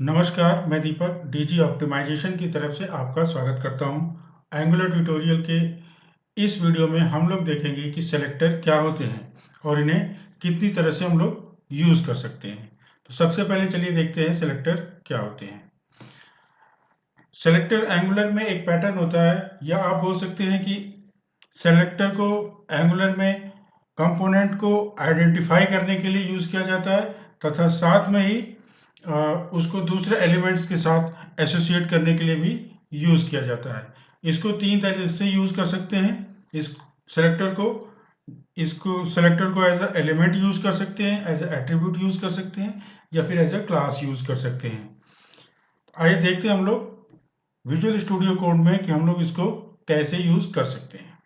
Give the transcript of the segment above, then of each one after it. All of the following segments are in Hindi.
नमस्कार, मैं दीपक डीजी ऑप्टिमाइजेशन की तरफ से आपका स्वागत करता हूं। एंगुलर ट्यूटोरियल के इस वीडियो में हम लोग देखेंगे कि सेलेक्टर क्या होते हैं और इन्हें कितनी तरह से हम लोग यूज़ कर सकते हैं। तो सबसे पहले चलिए देखते हैं सेलेक्टर क्या होते हैं। सेलेक्टर एंगुलर में एक पैटर्न होता है, या आप बोल सकते हैं कि सेलेक्टर को एंगुलर में कंपोनेंट को आइडेंटिफाई करने के लिए यूज़ किया जाता है तथा साथ में ही उसको दूसरे एलिमेंट्स के साथ एसोसिएट करने के लिए भी यूज़ किया जाता है। इसको तीन तरह से यूज़ कर सकते हैं। इस सेलेक्टर को इसको सेलेक्टर को एज अ एलिमेंट यूज़ कर सकते हैं, एज अ एट्रीब्यूट यूज़ कर सकते हैं, या फिर एज अ क्लास यूज़ कर सकते हैं। आइए देखते हैं हम लोग विजुअल स्टूडियो कोड में कि हम लोग इसको कैसे यूज़ कर सकते हैं।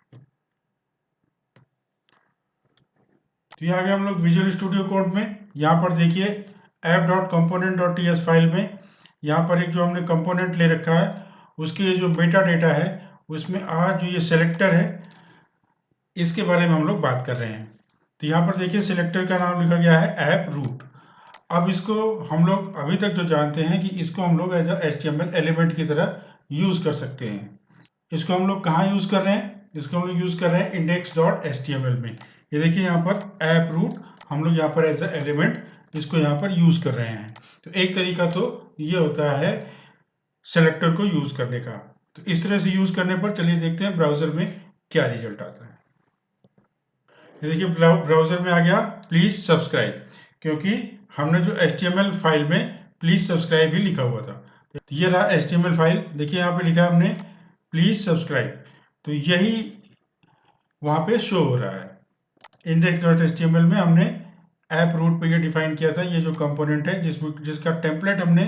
तो ये आ गया हम लोग विजुअल स्टूडियो कोड में। यहाँ पर देखिए app.component.ts फाइल में यहाँ पर एक जो हमने कंपोनेंट ले रखा है उसके जो मेटा डेटा है उसमें आज जो ये सेलेक्टर है इसके बारे में हम लोग बात कर रहे हैं। तो यहाँ पर देखिए सेलेक्टर का नाम लिखा गया है ऐप रूट। अब इसको हम लोग अभी तक जो जानते हैं कि इसको हम लोग एज अ HTML एलिमेंट की तरह यूज़ कर सकते हैं। इसको हम लोग कहाँ यूज़ कर रहे हैं? इसको हम लोग यूज़ कर रहे हैं index.html में। ये देखिए यहाँ पर ऐप रूट हम लोग यहाँ पर एज अ एलिमेंट इसको यहाँ पर यूज़ कर रहे हैं। तो एक तरीका तो ये होता है सेलेक्टर को यूज़ करने का। तो इस तरह से यूज़ करने पर चलिए देखते हैं ब्राउज़र में क्या रिजल्ट आता है। ये देखिए ब्राउज़र में आ गया प्लीज़ सब्सक्राइब, क्योंकि हमने जो HTML फाइल में प्लीज़ सब्सक्राइब ही लिखा हुआ था। तो ये रहा HTML फाइल। देखिए यहाँ पे लिखा है हमने प्लीज़ सब्सक्राइब, तो यही वहाँ पे शो हो रहा है। index.html में हमने ऐप रूट पे ये डिफाइन किया था, ये जो कंपोनेंट है जिसका टेम्पलेट हमने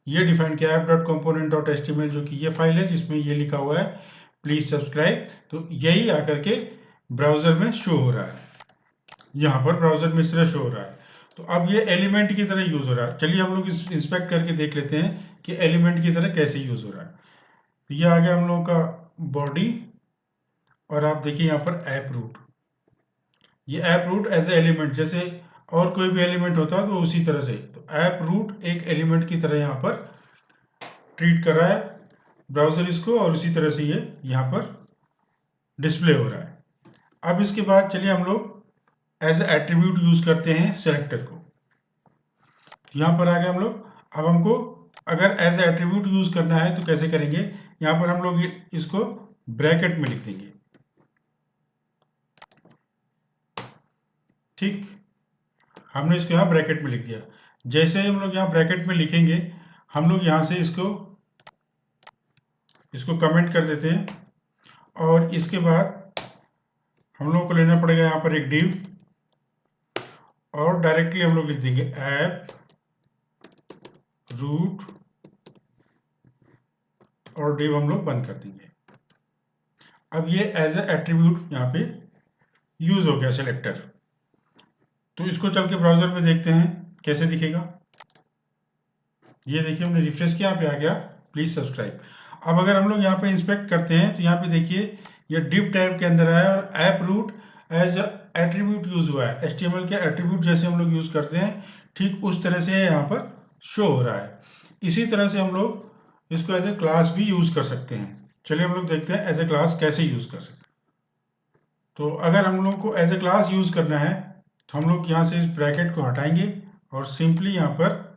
ये डिफाइन किया app.component.html, जो कि ये फाइल है जिसमें ये लिखा हुआ है प्लीज सब्सक्राइब। तो यही आकर के ब्राउजर में शो हो रहा है। यहाँ पर ब्राउजर में इस तरह शो हो रहा है। तो अब ये एलिमेंट की तरह यूज हो रहा है। चलिए हम लोग इंस्पेक्ट करके देख लेते हैं कि एलिमेंट की तरह कैसे यूज हो रहा है। तो ये आ गया हम लोगों का बॉडी, और आप देखिए यहाँ पर ऐप रूट। ये app root as a element, जैसे और कोई भी एलिमेंट होता है तो उसी तरह से, तो ऐप रूट एक एलिमेंट की तरह यहाँ पर ट्रीट कर रहा है ब्राउजर इसको, और इसी तरह से ये यहाँ पर डिस्प्ले हो रहा है। अब इसके बाद चलिए हम लोग एज ए एट्रीब्यूट यूज करते हैं सेलेक्टर को। यहाँ पर आ गए हम लोग। अब हमको अगर एज ए एट्रीब्यूट यूज करना है तो कैसे करेंगे? यहाँ पर हम लोग इसको ब्रैकेट में लिख देंगे। ठीक, हमने इसको यहाँ ब्रैकेट में लिख दिया। जैसे ही हम लोग यहाँ ब्रैकेट में लिखेंगे, हम लोग यहाँ से इसको कमेंट कर देते हैं, और इसके बाद हम लोग को लेना पड़ेगा यहाँ पर एक डिव, और डायरेक्टली हम लोग लिख देंगे ऐप रूट, और डिव हम लोग बंद कर देंगे। अब ये एज ए एट्रीब्यूट यहाँ पे यूज हो गया सेलेक्टर। तो इसको चल के ब्राउजर में देखते हैं कैसे दिखेगा। ये देखिए हमने रिफ्रेश किया, यहाँ पे आ गया प्लीज सब्सक्राइब। अब अगर हम लोग यहाँ पे इंस्पेक्ट करते हैं तो यहाँ पे देखिए ये डिव टैब के अंदर आया, और app root as attribute use हुआ है। HTML के एट्रीब्यूट जैसे हम लोग यूज करते हैं ठीक उस तरह से यहाँ पर शो हो रहा है। इसी तरह से हम लोग इसको एज ए क्लास भी यूज कर सकते हैं। चलिए हम लोग देखते हैं एज ए क्लास कैसे यूज कर सकते हैं। तो अगर हम लोग को एज ए क्लास यूज करना है तो हम लोग यहाँ से इस ब्रैकेट को हटाएंगे और सिंपली यहाँ पर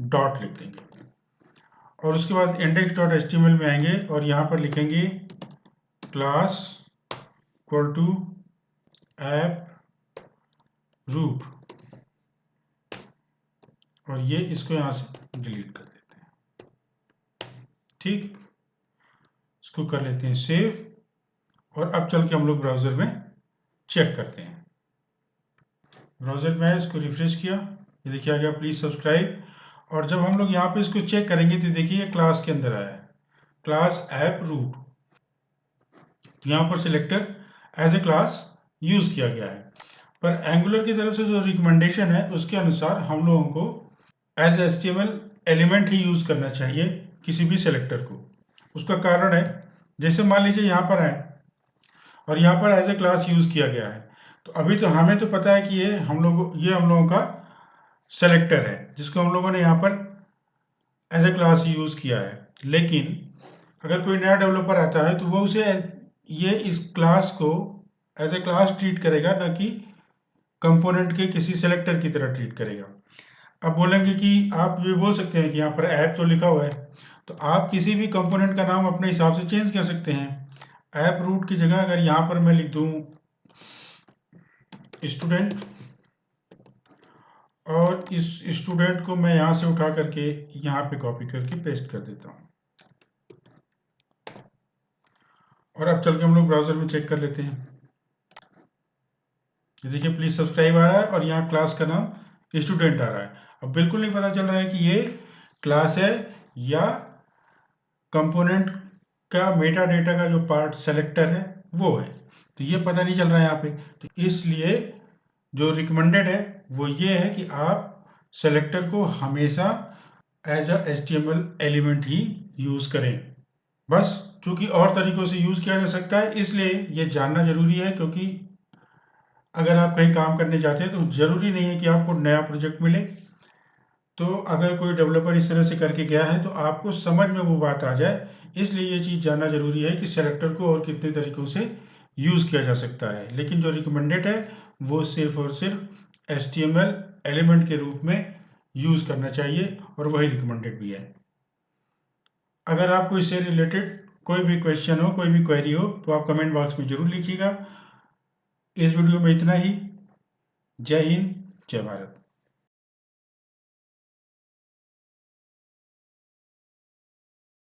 डॉट लिख देंगे, और उसके बाद index.html में आएंगे और यहाँ पर लिखेंगे class equal to app root, और ये इसको यहाँ से डिलीट कर देते हैं। ठीक, इसको कर लेते हैं सेव, और अब चल के हम लोग ब्राउजर में चेक करते हैं। ब्राउजर में है, इसको रिफ्रेश किया, ये देखिए आ गया प्लीज सब्सक्राइब। और जब हम लोग यहाँ पे इसको चेक करेंगे तो देखिए ये क्लास के अंदर आया है, क्लास ऐप रूट। तो यहाँ पर selector as a class use किया गया है। पर एंगुलर की तरफ से जो रिकमेंडेशन है उसके अनुसार हम लोगों को एज HTML एलिमेंट ही यूज करना चाहिए किसी भी सेलेक्टर को। उसका कारण है, जैसे मान लीजिए यहाँ पर आए और यहाँ पर एज ए क्लास यूज किया गया है, तो अभी तो हमें तो पता है कि ये हम लोगों का सेलेक्टर है जिसको हम लोगों ने यहाँ पर एज ए क्लास यूज़ किया है। लेकिन अगर कोई नया डेवलपर आता है तो वो उसे ये इस क्लास को एज ए क्लास ट्रीट करेगा, ना कि कंपोनेंट के किसी सेलेक्टर की तरह ट्रीट करेगा। अब बोलेंगे कि आप ये बोल सकते हैं कि यहाँ पर ऐप तो लिखा हुआ है, तो आप किसी भी कंपोनेंट का नाम अपने हिसाब से चेंज कर सकते हैं। ऐप रूट की जगह अगर यहाँ पर मैं लिख दूँ स्टूडेंट, और इस स्टूडेंट को मैं यहाँ से उठा करके यहाँ पे कॉपी करके पेस्ट कर देता हूँ, और अब चल के हम लोग ब्राउज़र में चेक कर लेते हैं। ये देखिए प्लीज़ सब्सक्राइब आ रहा है और यहाँ क्लास का नाम स्टूडेंट आ रहा है। अब बिल्कुल नहीं पता चल रहा है कि ये क्लास है या कंपोनेंट का मेटा डेटा का जो पार्ट सेलेक्टर है वो है, तो ये पता नहीं चल रहा है यहाँ पे। तो इसलिए जो रिकमेंडेड है वो ये है कि आप सेलेक्टर को हमेशा एज अ HTML एलिमेंट ही यूज़ करें। बस चूंकि और तरीकों से यूज़ किया जा सकता है इसलिए ये जानना जरूरी है, क्योंकि अगर आप कहीं काम करने जाते हैं तो ज़रूरी नहीं है कि आपको नया प्रोजेक्ट मिले। तो अगर कोई डेवलपर इस तरह से करके गया है तो आपको समझ में वो बात आ जाए, इसलिए ये चीज़ जानना जरूरी है कि सेलेक्टर को और कितने तरीक़ों से यूज़ किया जा सकता है। लेकिन जो रिकमेंडेड है वो सिर्फ और सिर्फ HTML एलिमेंट के रूप में यूज़ करना चाहिए, और वही रिकमेंडेड भी है। अगर आपको इससे रिलेटेड कोई भी क्वेश्चन हो, कोई भी क्वेरी हो, तो आप कमेंट बॉक्स में ज़रूर लिखिएगा। इस वीडियो में इतना ही। जय हिंद, जय भारत।